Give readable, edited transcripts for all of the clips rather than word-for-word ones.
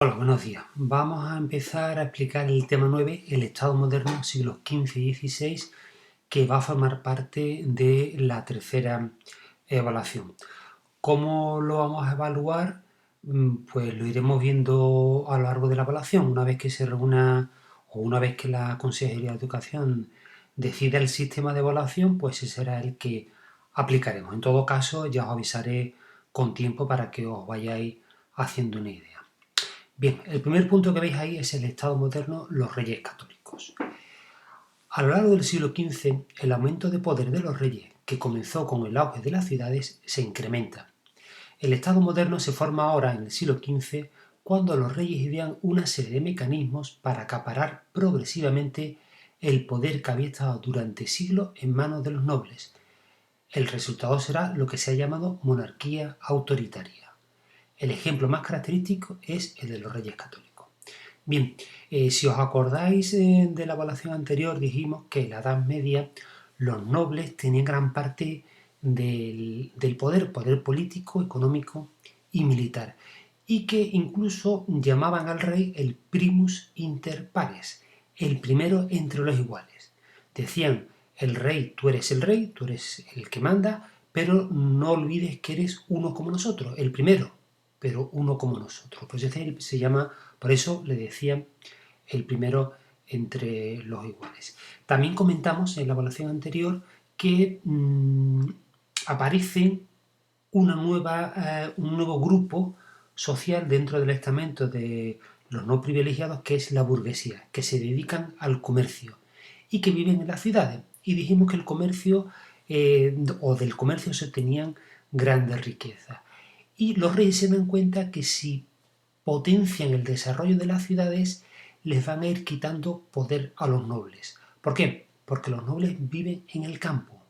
Hola, buenos días. Vamos a empezar a explicar el tema 9, el Estado moderno, siglos XV y XVI, que va a formar parte de la tercera evaluación. ¿Cómo lo vamos a evaluar? Pues lo iremos viendo a lo largo de la evaluación, una vez que se reúna o una vez que la Consejería de Educación decida el sistema de evaluación, pues ese será el que aplicaremos. En todo caso, ya os avisaré con tiempo para que os vayáis haciendo una idea. Bien, el primer punto que veis ahí es el Estado moderno, los reyes católicos. A lo largo del siglo XV, el aumento de poder de los reyes, que comenzó con el auge de las ciudades, se incrementa. El Estado moderno se forma ahora, en el siglo XV, cuando los reyes idean una serie de mecanismos para acaparar progresivamente el poder que había estado durante siglos en manos de los nobles. El resultado será lo que se ha llamado monarquía autoritaria. El ejemplo más característico es el de los reyes católicos. Bien, si os acordáis de la evaluación anterior, dijimos que en la Edad Media los nobles tenían gran parte del poder político, económico y militar, y que incluso llamaban al rey el primus inter pares, el primero entre los iguales. Decían, el rey, tú eres el que manda, pero no olvides que eres uno como nosotros, el primero, pero uno como nosotros. Pues ese se llama, por eso le decían el primero entre los iguales. También comentamos en la evaluación anterior que aparece un nuevo grupo social dentro del estamento de los no privilegiados, que es la burguesía, que se dedican al comercio y que viven en las ciudades. Y dijimos que el comercio o del comercio se obtenían grandes riquezas. Y los reyes se dan cuenta que si potencian el desarrollo de las ciudades, les van a ir quitando poder a los nobles. ¿Por qué? Porque los nobles viven en el campo,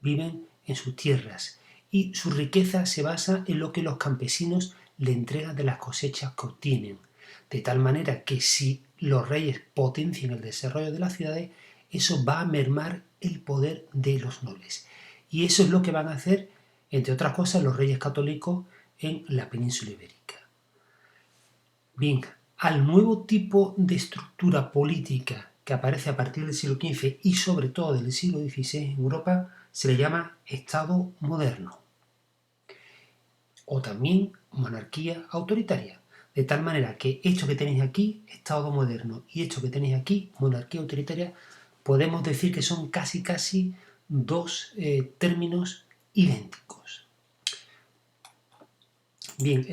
viven en sus tierras y su riqueza se basa en lo que los campesinos le entregan de las cosechas que obtienen. De tal manera que si los reyes potencian el desarrollo de las ciudades, eso va a mermar el poder de los nobles. Y eso es lo que van a hacer, entre otras cosas, los reyes católicos en la península ibérica. Bien, al nuevo tipo de estructura política que aparece a partir del siglo XV y sobre todo del siglo XVI en Europa se le llama Estado moderno o también monarquía autoritaria. De tal manera que esto que tenéis aquí, Estado moderno, y esto que tenéis aquí, monarquía autoritaria, podemos decir que son casi dos términos idénticos. Bien,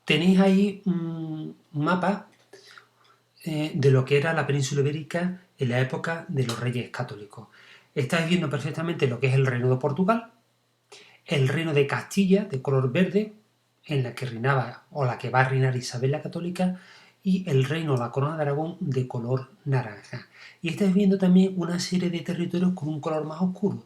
tenéis ahí un mapa de lo que era la península ibérica en la época de los reyes católicos. Estáis viendo perfectamente lo que es el reino de Portugal, el reino de Castilla, de color verde, en la que reinaba o la que va a reinar Isabel la Católica, y el reino, la corona de Aragón, de color naranja. Y estáis viendo también una serie de territorios con un color más oscuro.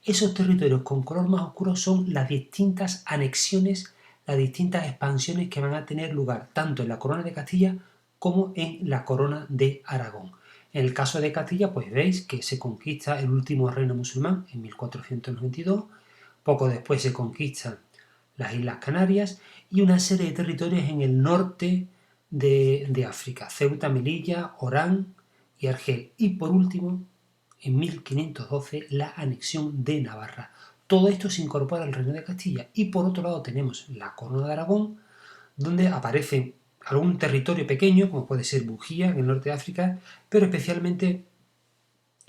Esos territorios con color más oscuro son las distintas anexiones, las distintas expansiones que van a tener lugar tanto en la corona de Castilla como en la corona de Aragón. En el caso de Castilla, pues veis que se conquista el último reino musulmán en 1492, poco después se conquistan las Islas Canarias y una serie de territorios en el norte de África, Ceuta, Melilla, Orán y Argel. Y por último, en 1512, la anexión de Navarra. Todo esto se incorpora al Reino de Castilla. Y por otro lado tenemos la Corona de Aragón, donde aparece algún territorio pequeño, como puede ser Bujía, en el norte de África, pero especialmente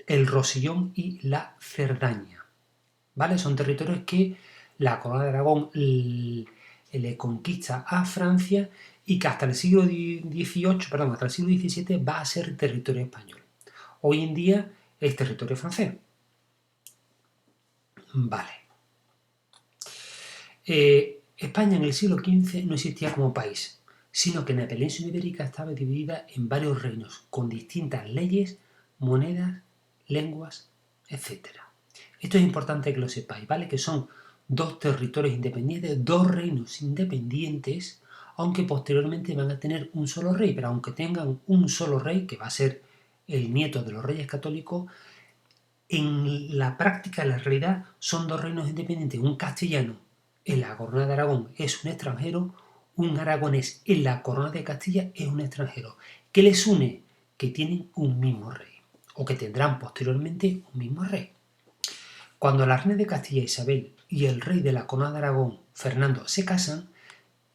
el Rosellón y la Cerdaña. ¿Vale? Son territorios que la Corona de Aragón le conquista a Francia y que hasta el siglo hasta el siglo XVII va a ser territorio español. Hoy en día es territorio francés. Vale. España en el siglo XV no existía como país, sino que en la península ibérica estaba dividida en varios reinos, con distintas leyes, monedas, lenguas, etc. Esto es importante que lo sepáis, ¿vale? Que son dos territorios independientes, dos reinos independientes, aunque posteriormente van a tener un solo rey, pero aunque tengan un solo rey, que va a ser el nieto de los reyes católicos, en la práctica, en la realidad, son dos reinos independientes. Un castellano en la corona de Aragón es un extranjero, un aragonés en la corona de Castilla es un extranjero. ¿Qué les une? Que tienen un mismo rey, o que tendrán posteriormente un mismo rey. Cuando la reina de Castilla Isabel y el rey de la corona de Aragón, Fernando, se casan,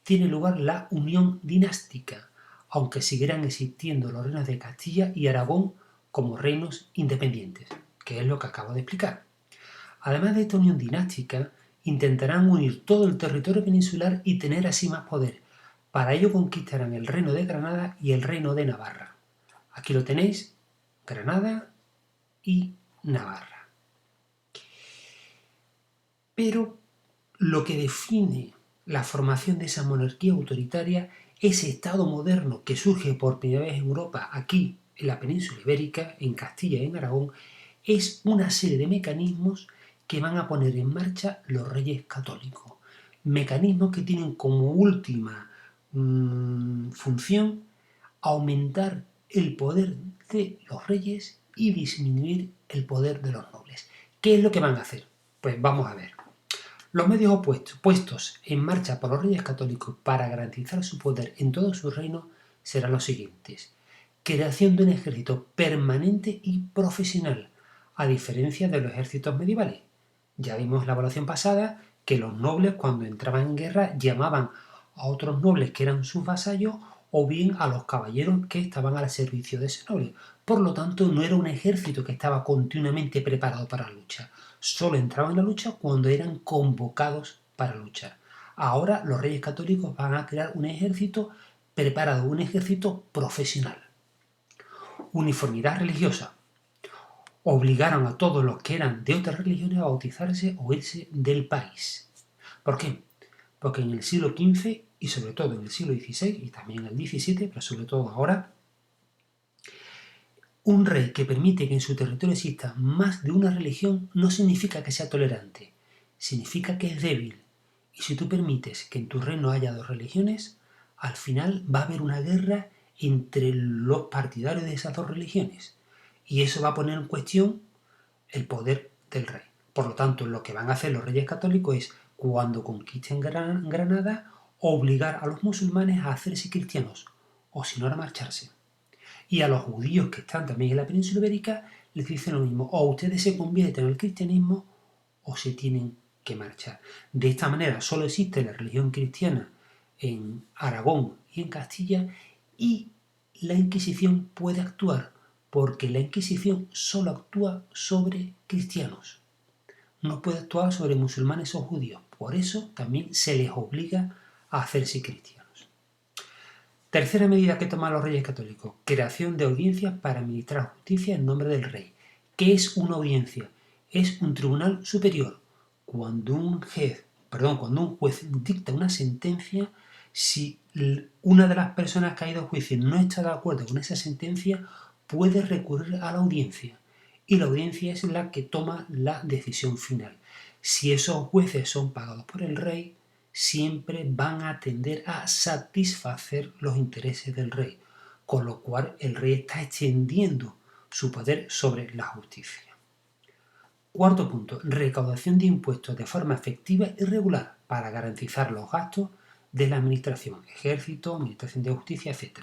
tiene lugar la unión dinástica, aunque seguirán existiendo los reinos de Castilla y Aragón como reinos independientes, que es lo que acabo de explicar. Además de esta unión dinástica, intentarán unir todo el territorio peninsular y tener así más poder. Para ello conquistarán el reino de Granada y el reino de Navarra. Aquí lo tenéis, Granada y Navarra. Pero lo que define la formación de esa monarquía autoritaria, ese Estado moderno que surge por primera vez en Europa, aquí en la península ibérica, en Castilla y en Aragón, es una serie de mecanismos que van a poner en marcha los reyes católicos. Mecanismos que tienen como última función aumentar el poder de los reyes y disminuir el poder de los nobles. ¿Qué es lo que van a hacer? Pues vamos a ver. Los medios puestos en marcha por los reyes católicos para garantizar su poder en todo su reino serán los siguientes. Creación de un ejército permanente y profesional, a diferencia de los ejércitos medievales. Ya vimos en la evaluación pasada que los nobles cuando entraban en guerra llamaban a otros nobles que eran sus vasallos o bien a los caballeros que estaban al servicio de ese noble. Por lo tanto, no era un ejército que estaba continuamente preparado para la lucha. Solo entraban en la lucha cuando eran convocados para luchar. Ahora los reyes católicos van a crear un ejército preparado, un ejército profesional. Uniformidad religiosa. Obligaron a todos los que eran de otras religiones a bautizarse o irse del país. ¿Por qué? Porque en el siglo XV y sobre todo en el siglo XVI y también en el XVII, pero sobre todo ahora, un rey que permite que en su territorio exista más de una religión no significa que sea tolerante, significa que es débil. Y si tú permites que en tu reino haya dos religiones, al final va a haber una guerra entre los partidarios de esas dos religiones. Y eso va a poner en cuestión el poder del rey. Por lo tanto, lo que van a hacer los reyes católicos es, cuando conquisten Granada, obligar a los musulmanes a hacerse cristianos, o si no, a marcharse. Y a los judíos que están también en la península ibérica les dicen lo mismo, o ustedes se convierten al cristianismo o se tienen que marchar. De esta manera solo existe la religión cristiana en Aragón y en Castilla y la Inquisición puede actuar porque la Inquisición solo actúa sobre cristianos. No puede actuar sobre musulmanes o judíos. Por eso también se les obliga a hacerse cristianos. Tercera medida que toman los reyes católicos, creación de audiencias para administrar justicia en nombre del rey. ¿Qué es una audiencia? Es un tribunal superior. Cuando un juez dicta una sentencia, si una de las personas que ha ido a juicio no está de acuerdo con esa sentencia, puede recurrir a la audiencia. Y la audiencia es la que toma la decisión final. Si esos jueces son pagados por el rey, siempre van a tender a satisfacer los intereses del rey, con lo cual el rey está extendiendo su poder sobre la justicia. Cuarto punto, recaudación de impuestos de forma efectiva y regular para garantizar los gastos de la administración, ejército, administración de justicia, etc.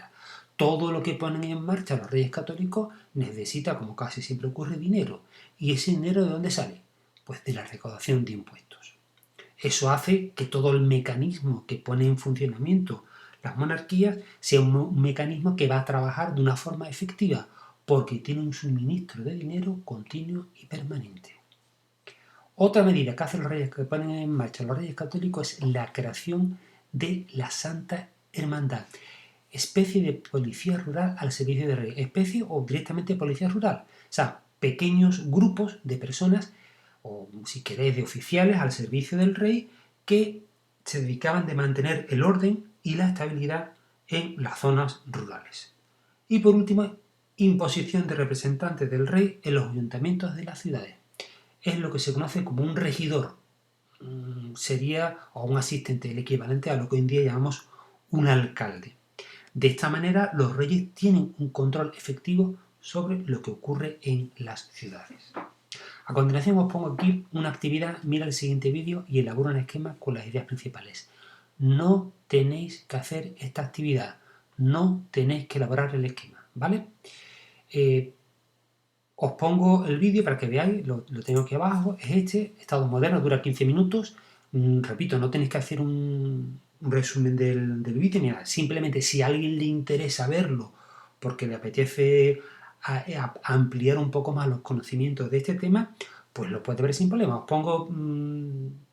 Todo lo que ponen en marcha los reyes católicos necesita, como casi siempre ocurre, dinero. ¿Y ese dinero de dónde sale? Pues de la recaudación de impuestos. Eso hace que todo el mecanismo que pone en funcionamiento las monarquías sea un mecanismo que va a trabajar de una forma efectiva, porque tiene un suministro de dinero continuo y permanente. Otra medida que hacen los reyes, que ponen en marcha los reyes católicos, es la creación de la Santa Hermandad, especie de policía rural al servicio del rey, especie o directamente policía rural, o sea, pequeños grupos de personas, o si queréis de oficiales al servicio del rey, que se dedicaban de mantener el orden y la estabilidad en las zonas rurales. Y por último, imposición de representantes del rey en los ayuntamientos de las ciudades. Es lo que se conoce como un regidor, sería o un asistente, el equivalente a lo que hoy en día llamamos un alcalde. De esta manera, los reyes tienen un control efectivo sobre lo que ocurre en las ciudades. A continuación os pongo aquí una actividad, mira el siguiente vídeo y elabora un esquema con las ideas principales. no tenéis que hacer esta actividad, no tenéis que elaborar el esquema, ¿vale? Os pongo el vídeo para que veáis, lo tengo aquí abajo, es este, Estado moderno, dura 15 minutos, repito, no tenéis que hacer un resumen del vídeo ni nada, simplemente si a alguien le interesa verlo porque le apetece ampliar un poco más los conocimientos de este tema, pues lo puede ver sin problema. Os pongo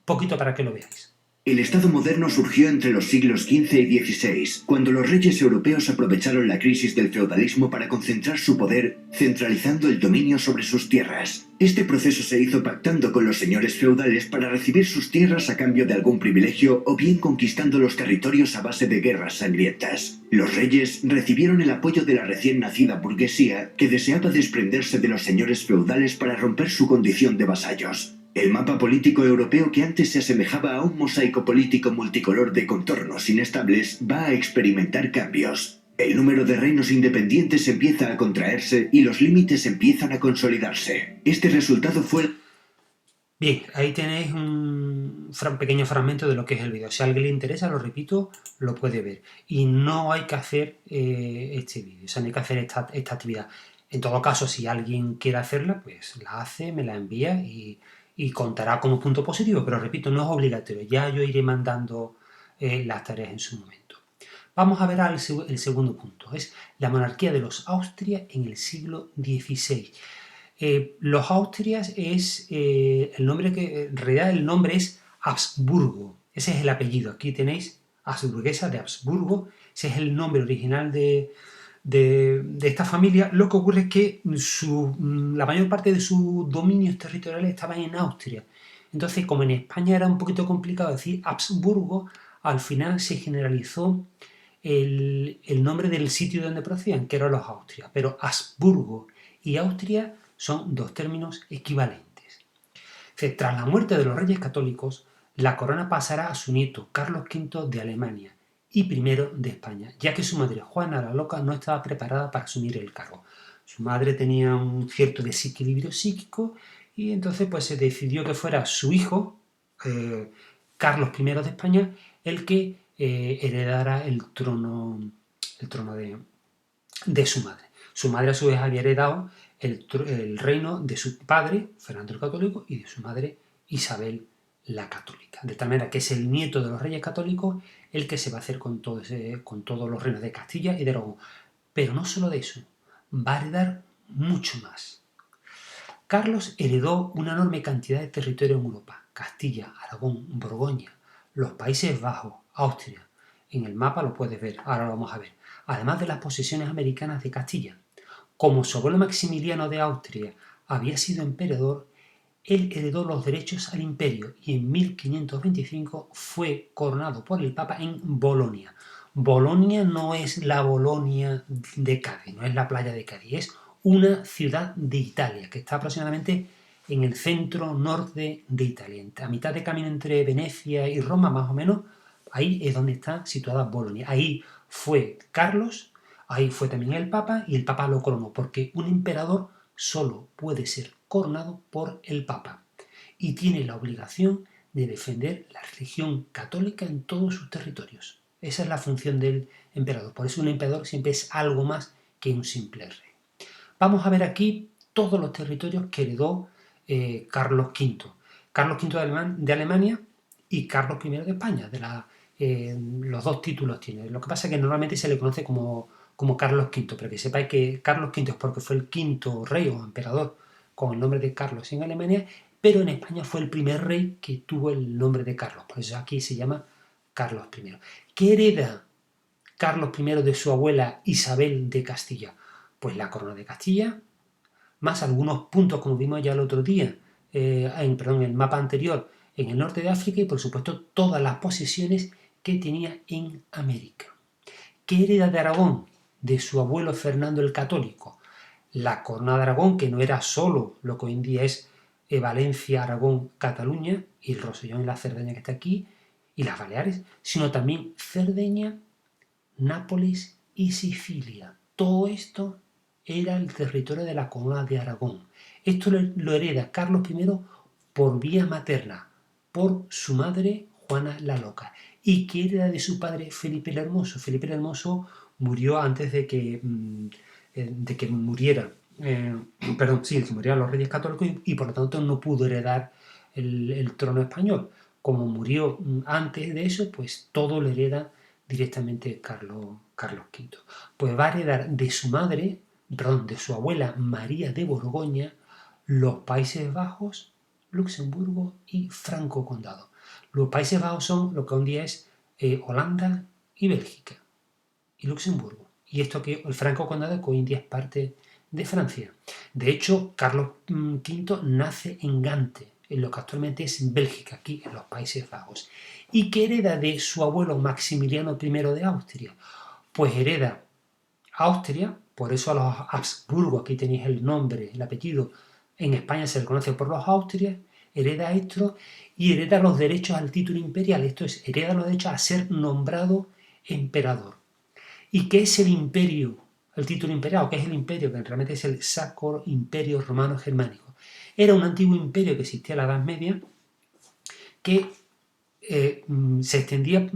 poquito para que lo veáis. El Estado moderno surgió entre los siglos XV y XVI, cuando los reyes europeos aprovecharon la crisis del feudalismo para concentrar su poder, centralizando el dominio sobre sus tierras. Este proceso se hizo pactando con los señores feudales para recibir sus tierras a cambio de algún privilegio o bien conquistando los territorios a base de guerras sangrientas. Los reyes recibieron el apoyo de la recién nacida burguesía, que deseaba desprenderse de los señores feudales para romper su condición de vasallos. El mapa político europeo, que antes se asemejaba a un mosaico político multicolor de contornos inestables, va a experimentar cambios. El número de reinos independientes empieza a contraerse y los límites empiezan a consolidarse. Este resultado fue... Bien, ahí tenéis un pequeño fragmento de lo que es el vídeo. Si a alguien le interesa, lo repito, lo puede ver. Y no hay que hacer este vídeo, o sea, no hay que hacer esta actividad. En todo caso, si alguien quiere hacerla, pues la hace, me la envía y contará como punto positivo. Pero repito, no es obligatorio. Ya yo iré mandando las tareas en su momento. Vamos a ver el segundo punto. Es la monarquía de los Austria en el siglo XVI. Los Austrias es el nombre que en realidad el nombre es Habsburgo, ese es el apellido. Aquí tenéis Habsburguesa de Habsburgo, ese es el nombre original de esta familia. Lo que ocurre es que la mayor parte de sus dominios territoriales estaban en Austria. Entonces, como en España era un poquito complicado decir Habsburgo, al final se generalizó el nombre del sitio donde procedían, que eran los Austrias. Pero Habsburgo y Austria son dos términos equivalentes. Tras la muerte de los reyes católicos, la corona pasará a su nieto Carlos V de Alemania y I de España, ya que su madre Juana la Loca no estaba preparada para asumir el cargo. Su madre tenía un cierto desequilibrio psíquico y entonces pues se decidió que fuera su hijo, Carlos I de España, el que heredara el trono de su madre. Su madre a su vez había heredado el reino de su padre, Fernando el Católico, y de su madre, Isabel la Católica. De tal manera que es el nieto de los reyes católicos el que se va a hacer con todos los reinos de Castilla y de Aragón. Pero no solo de eso, va a heredar mucho más. Carlos heredó una enorme cantidad de territorio en Europa: Castilla, Aragón, Borgoña, los Países Bajos, Austria. En el mapa lo puedes ver, ahora lo vamos a ver. Además de las posesiones americanas de Castilla. Como su abuelo Maximiliano de Austria había sido emperador, él heredó los derechos al imperio y en 1525 fue coronado por el Papa en Bolonia. Bolonia no es la Bolonia de Cádiz, no es la playa de Cádiz, es una ciudad de Italia que está aproximadamente en el centro norte de Italia, a mitad de camino entre Venecia y Roma más o menos. Ahí es donde está situada Bolonia. Ahí fue Carlos. Ahí fue también el Papa y el Papa lo coronó, porque un emperador solo puede ser coronado por el Papa y tiene la obligación de defender la religión católica en todos sus territorios. Esa es la función del emperador. Por eso un emperador siempre es algo más que un simple rey. Vamos a ver aquí todos los territorios que heredó Carlos V. Carlos V de Alemania y Carlos I de España. Los dos títulos tiene. Lo que pasa es que normalmente se le conoce como Carlos V, pero que sepáis que Carlos V es porque fue el quinto rey o emperador con el nombre de Carlos en Alemania, pero en España fue el primer rey que tuvo el nombre de Carlos, por eso aquí se llama Carlos I. ¿Qué hereda Carlos I de su abuela Isabel de Castilla? Pues la corona de Castilla, más algunos puntos, como vimos ya el otro día, en el mapa anterior, en el norte de África, y por supuesto todas las posesiones que tenía en América. ¿Qué hereda de Aragón? De su abuelo Fernando el Católico. La corona de Aragón, que no era solo lo que hoy en día es Valencia, Aragón, Cataluña, y el Rosellón y la Cerdeña que está aquí, y las Baleares, sino también Cerdeña, Nápoles y Sicilia. Todo esto era el territorio de la corona de Aragón. Esto lo hereda Carlos I por vía materna, por su madre Juana la Loca. y que hereda de su padre Felipe el Hermoso. Felipe el Hermoso murió antes de que muriera, que murieran los reyes católicos y por lo tanto no pudo heredar el trono español. Como murió antes de eso, pues todo lo hereda directamente Carlos V. Pues va a heredar de su madre, perdón, de su abuela María de Borgoña, los Países Bajos, Luxemburgo y Franco Condado. Los Países Bajos son lo que hoy día es Holanda y Bélgica y Luxemburgo. Y esto que el Franco Condado que hoy en día es parte de Francia. De hecho, Carlos V nace en Gante, en lo que actualmente es Bélgica, aquí en los Países Bajos. ¿Y qué hereda de su abuelo Maximiliano I de Austria? Pues hereda Austria, por eso a los Habsburgo, aquí tenéis el nombre, el apellido, en España se le conoce por los Austrias, hereda esto y hereda los derechos al título imperial, esto es, hereda los derechos a ser nombrado emperador. ¿Y qué es el imperio? El título imperial, ¿qué es el imperio? Que realmente es el Sacro Imperio Romano Germánico. Era un antiguo imperio que existía en la Edad Media que se extendía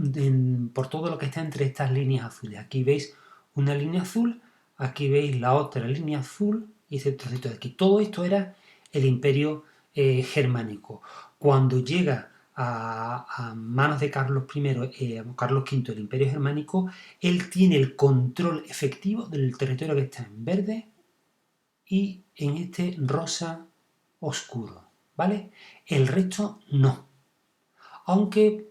por todo lo que está entre estas líneas azules. Aquí veis una línea azul, aquí veis la otra línea azul y ese trocito de aquí. Todo esto era el imperio germánico. Cuando llega a manos de Carlos I, Carlos V, el imperio germánico, él tiene el control efectivo del territorio que está en verde y en este rosa oscuro, ¿vale? El resto no. Aunque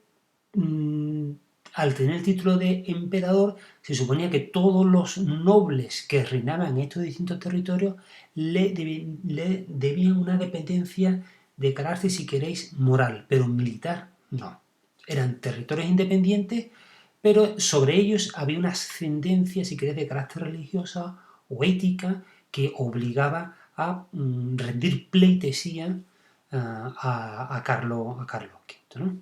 al tener el título de emperador, se suponía que todos los nobles que reinaban en estos distintos territorios le debían una dependencia de carácter, si queréis, moral, pero militar no. Eran territorios independientes, pero sobre ellos había una ascendencia, si queréis, de carácter religiosa o ética que obligaba a rendir pleitesía a Carlos V, ¿no?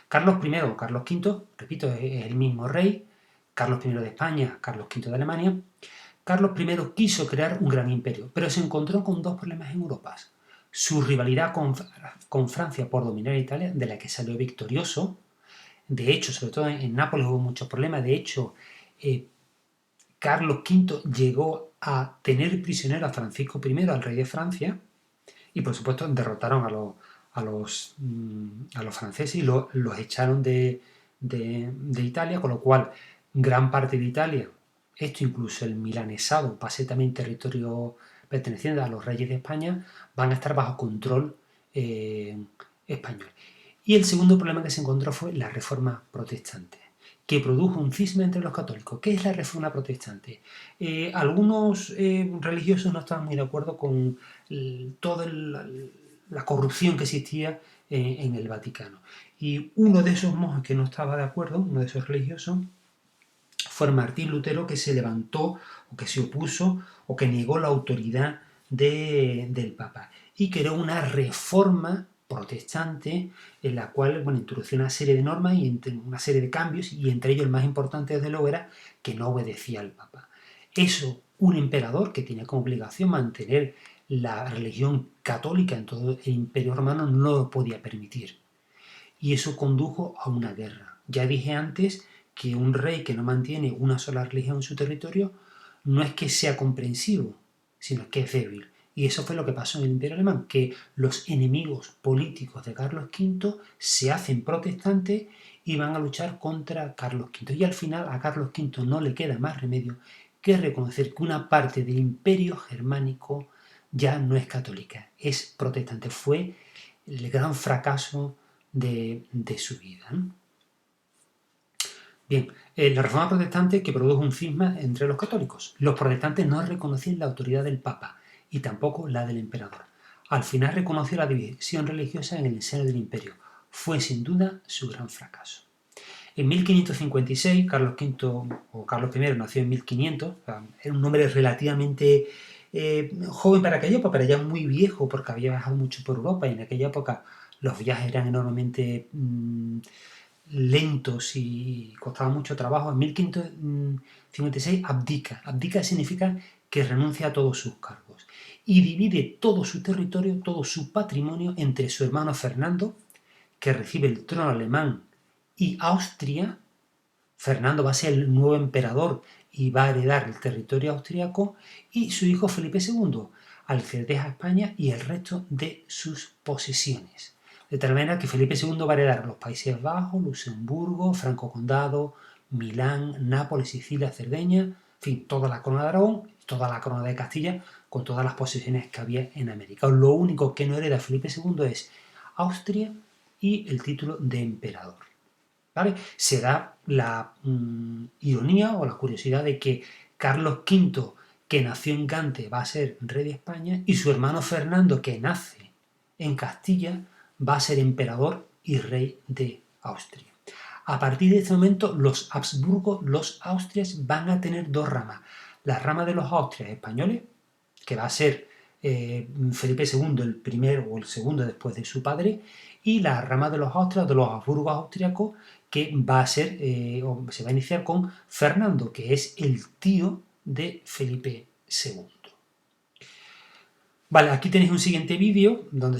Carlos I o Carlos V, repito, es el mismo rey, Carlos I de España, Carlos V de Alemania. Carlos I quiso crear un gran imperio, pero se encontró con dos problemas en Europa. Su rivalidad con Francia por dominar Italia, de la que salió victorioso. De hecho, sobre todo en Nápoles hubo muchos problemas. De hecho, Carlos V llegó a tener prisionero a Francisco I, al rey de Francia, y por supuesto derrotaron a los franceses y los echaron de Italia, con lo cual gran parte de Italia, esto incluso el milanesado, pase también territorio perteneciente a los reyes de España, van a estar bajo control español. Y el segundo problema que se encontró fue la reforma protestante, que produjo un cisma entre los católicos. ¿Qué es la reforma protestante? Algunos religiosos no estaban muy de acuerdo con toda la corrupción que existía en el Vaticano. Y uno de esos monjes que no estaba de acuerdo, uno de esos religiosos, fue Martín Lutero, que se levantó o que se opuso o que negó la autoridad del Papa y creó una reforma protestante en la cual introdució una serie de normas y una serie de cambios, y entre ellos el más importante desde luego era que no obedecía al Papa. Eso, un emperador que tenía como obligación mantener la religión católica en todo el Imperio Romano, no lo podía permitir. Y eso condujo a una guerra. Ya dije antes que un rey que no mantiene una sola religión en su territorio no es que sea comprensivo, sino que es débil. Y eso fue lo que pasó en el Imperio Alemán, que los enemigos políticos de Carlos V se hacen protestantes y van a luchar contra Carlos V. Y al final a Carlos V no le queda más remedio que reconocer que una parte del Imperio Germánico ya no es católica, es protestante. Fue el gran fracaso de su vida. Bien, la Reforma Protestante que produjo un cisma entre los católicos. Los protestantes no reconocían la autoridad del Papa y tampoco la del emperador. Al final reconoció la división religiosa en el seno del imperio. Fue sin duda su gran fracaso. En 1556, Carlos V o Carlos I nació en 1500, era un hombre relativamente joven para aquella época, pero ya muy viejo porque había viajado mucho por Europa y en aquella época los viajes eran enormemente lentos y costaban mucho trabajo. En 1556 abdica. Abdica significa que renuncia a todos sus cargos y divide todo su territorio, todo su patrimonio entre su hermano Fernando, que recibe el trono alemán y Austria, Fernando va a ser el nuevo emperador y va a heredar el territorio austriaco, y su hijo Felipe II, al que deja España y el resto de sus posesiones. De tal manera que Felipe II va a heredar los Países Bajos, Luxemburgo, Franco Condado, Milán, Nápoles, Sicilia, Cerdeña, en fin, toda la corona de Aragón, toda la corona de Castilla, con todas las posesiones que había en América. Lo único que no hereda Felipe II es Austria y el título de emperador. ¿Vale? Se da la ironía o la curiosidad de que Carlos V, que nació en Gante, va a ser rey de España, y su hermano Fernando, que nace en Castilla, va a ser emperador y rey de Austria. A partir de este momento, los Habsburgo, los Austrias, van a tener dos ramas. La rama de los Austrias españoles, que va a ser Felipe II el primero o el segundo después de su padre, y la rama de los Austrias, de los Habsburgos austriacos, que va a ser, o se va a iniciar con Fernando, que es el tío de Felipe II. Vale, aquí tenéis un siguiente vídeo donde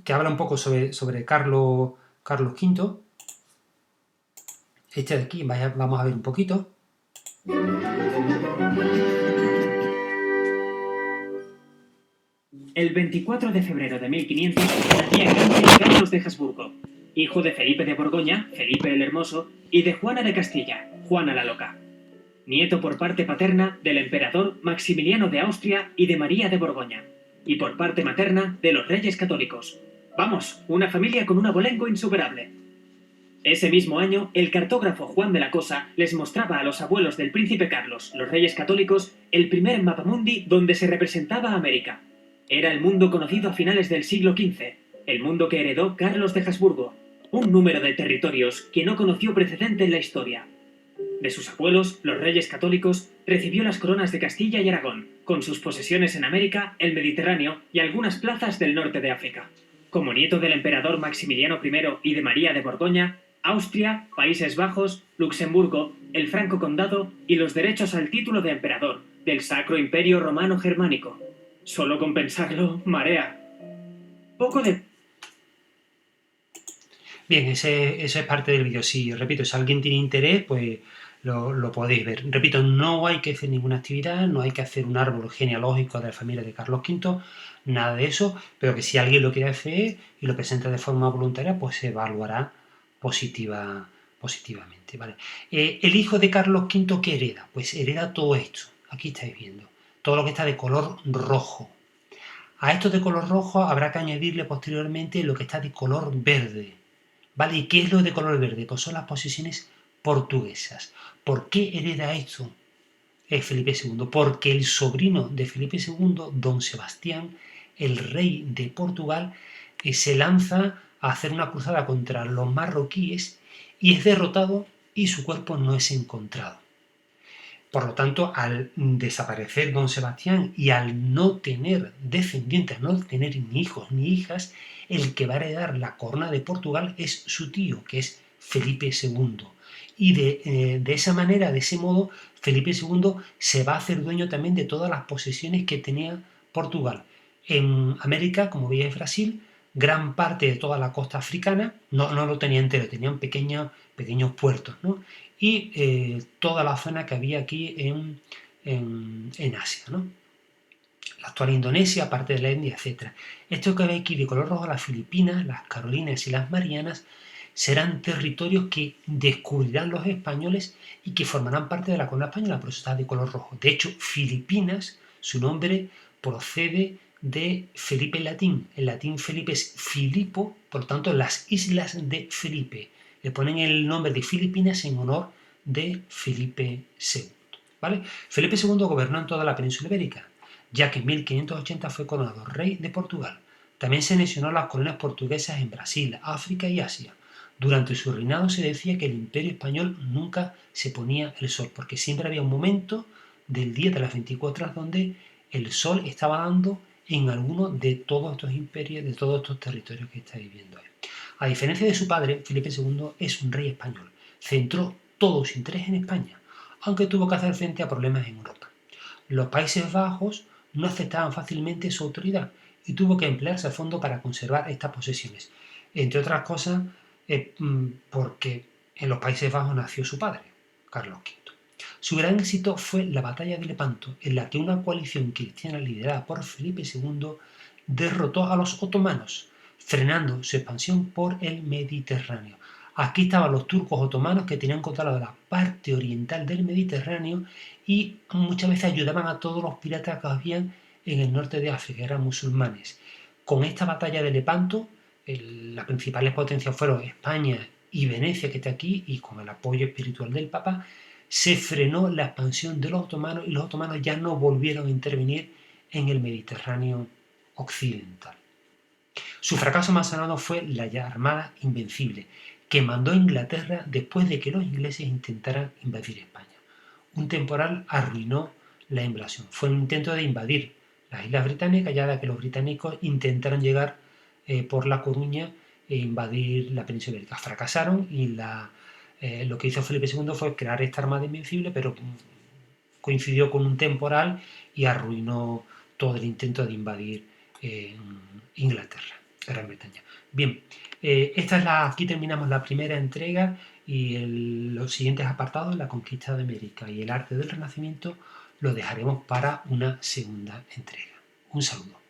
que habla un poco sobre Carlos V. Este de aquí, vamos a ver un poquito. El 24 de febrero de 1500 nacía en Gante Carlos de Habsburgo, hijo de Felipe de Borgoña, Felipe el Hermoso, y de Juana de Castilla, Juana la Loca. Nieto por parte paterna del emperador Maximiliano de Austria y de María de Borgoña, y por parte materna de los Reyes Católicos. Vamos, una familia con un abolengo insuperable. Ese mismo año, el cartógrafo Juan de la Cosa les mostraba a los abuelos del príncipe Carlos, los Reyes Católicos, el primer mapamundi donde se representaba América. Era el mundo conocido a finales del siglo XV, el mundo que heredó Carlos de Habsburgo, un número de territorios que no conoció precedente en la historia. De sus abuelos, los Reyes Católicos, recibió las coronas de Castilla y Aragón, con sus posesiones en América, el Mediterráneo y algunas plazas del norte de África. Como nieto del emperador Maximiliano I y de María de Borgoña, Austria, Países Bajos, Luxemburgo, el Franco Condado y los derechos al título de emperador del Sacro Imperio Romano Germánico. Solo con pensarlo, marea. Poco de... Bien, eso es parte del vídeo. Si alguien tiene interés, pues lo podéis ver. Repito, no hay que hacer ninguna actividad, no hay que hacer un árbol genealógico de la familia de Carlos V, nada de eso, pero que si alguien lo quiere hacer y lo presenta de forma voluntaria, pues se evaluará positivamente. ¿Vale? El hijo de Carlos V, ¿qué hereda? Pues hereda todo esto. Aquí estáis viendo. Todo lo que está de color rojo. A esto de color rojo habrá que añadirle posteriormente lo que está de color verde. ¿Vale? ¿Y qué es lo de color verde? Pues son las posesiones portuguesas. ¿Por qué hereda esto Felipe II? Porque el sobrino de Felipe II, don Sebastián, el rey de Portugal, se lanza a hacer una cruzada contra los marroquíes y es derrotado y su cuerpo no es encontrado. Por lo tanto, al desaparecer don Sebastián y al no tener descendientes, no tener ni hijos ni hijas, el que va a heredar la corona de Portugal es su tío, que es Felipe II. Y de esa manera, de ese modo, Felipe II se va a hacer dueño también de todas las posesiones que tenía Portugal. En América, como veis, Brasil, gran parte de toda la costa africana, no lo tenía entero, tenían pequeños puertos, ¿no? Y toda la zona que había aquí en Asia, ¿no? La actual Indonesia, parte de la India, etc. Esto que veis aquí de color rojo, las Filipinas, las Carolinas y las Marianas, serán territorios que descubrirán los españoles y que formarán parte de la corona española, por eso está de color rojo. De hecho, Filipinas, su nombre procede de Felipe en latín. En latín Felipe es Filipo, por lo tanto, las islas de Felipe. Le ponen el nombre de Filipinas en honor de Felipe II. ¿Vale? Felipe II gobernó en toda la península ibérica, ya que en 1580 fue coronado rey de Portugal. También se anexionó las colonias portuguesas en Brasil, África y Asia. Durante su reinado se decía que el imperio español nunca se ponía el sol, porque siempre había un momento del día de las 24 horas donde el sol estaba dando en alguno de todos estos imperios, de todos estos territorios que estáis viendo ahí. A diferencia de su padre, Felipe II es un rey español. Centró todo su interés en España, aunque tuvo que hacer frente a problemas en Europa. Los Países Bajos no aceptaban fácilmente su autoridad y tuvo que emplearse a fondo para conservar estas posesiones. Entre otras cosas, porque en los Países Bajos nació su padre, Carlos V. Su gran éxito fue la batalla de Lepanto, en la que una coalición cristiana liderada por Felipe II derrotó a los otomanos, frenando su expansión por el Mediterráneo. Aquí estaban los turcos otomanos que tenían controlada la parte oriental del Mediterráneo y muchas veces ayudaban a todos los piratas que habían en el norte de África, eran musulmanes. Con esta batalla de Lepanto, las principales potencias fueron España y Venecia, que está aquí, y con el apoyo espiritual del Papa, se frenó la expansión de los otomanos y los otomanos ya no volvieron a intervenir en el Mediterráneo occidental. Su fracaso más sonado fue la Armada Invencible, que mandó a Inglaterra después de que los ingleses intentaran invadir España. Un temporal arruinó la invasión. Fue un intento de invadir las Islas Británicas, ya que los británicos intentaron llegar por La Coruña e invadir la península ibérica. Fracasaron y lo que hizo Felipe II fue crear esta Armada Invencible, pero coincidió con un temporal y arruinó todo el intento de invadir Inglaterra, Gran Bretaña. Bien, aquí terminamos la primera entrega y los siguientes apartados, la conquista de América y el arte del Renacimiento, lo dejaremos para una segunda entrega. Un saludo.